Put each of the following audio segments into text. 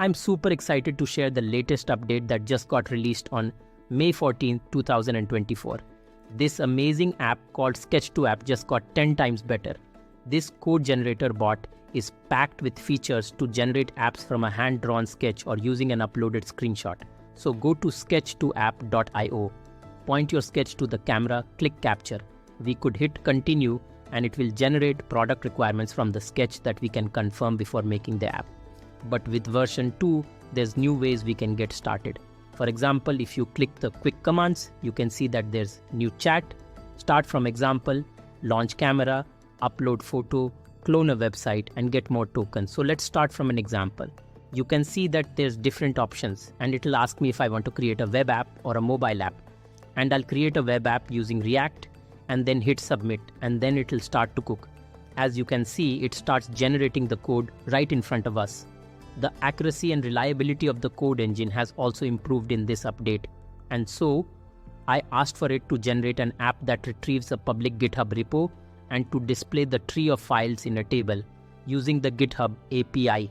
I'm super excited to share the latest update that just got released on May 14, 2024. This amazing app called Sketch2App just got 10 times better. This code generator bot is packed with features to generate apps from a hand-drawn sketch or using an uploaded screenshot. So go to sketch2app.io, point your sketch to the camera, click capture. We could hit continue and it will generate product requirements from the sketch that we can confirm before making the app. But with version 2, there's new ways we can get started. For example, if you click the quick commands, you can see that there's new chat, start from example, launch camera, upload photo, clone a website, and get more tokens. So let's start from an example. You can see that there's different options and it'll ask me if I want to create a web app or a mobile app. And I'll create a web app using React and then hit submit, and then it'll start to cook. As you can see, it starts generating the code right in front of us. The accuracy and reliability of the code engine has also improved in this update. And so I asked for it to generate an app that retrieves a public GitHub repo and to display the tree of files in a table using the GitHub API.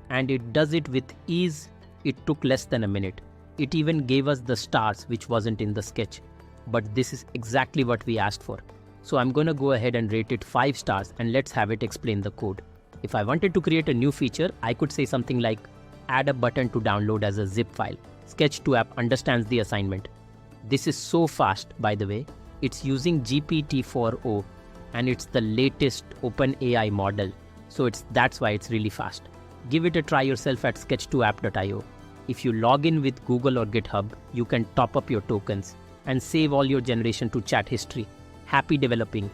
And it does it with ease. It took less than a minute. It even gave us the stars, which wasn't in the sketch. But this is exactly what we asked for. So I'm going to go ahead and rate it 5 stars and let's have it explain the code. If I wanted to create a new feature, I could say something like add a button to download as a zip file. Sketch2App understands the assignment. This is so fast, by the way. It's using GPT-4o and it's the latest OpenAI model. So that's why it's really fast. Give it a try yourself at sketch2app.io. If you log in with Google or GitHub, you can top up your tokens and save all your generation to chat history. Happy developing.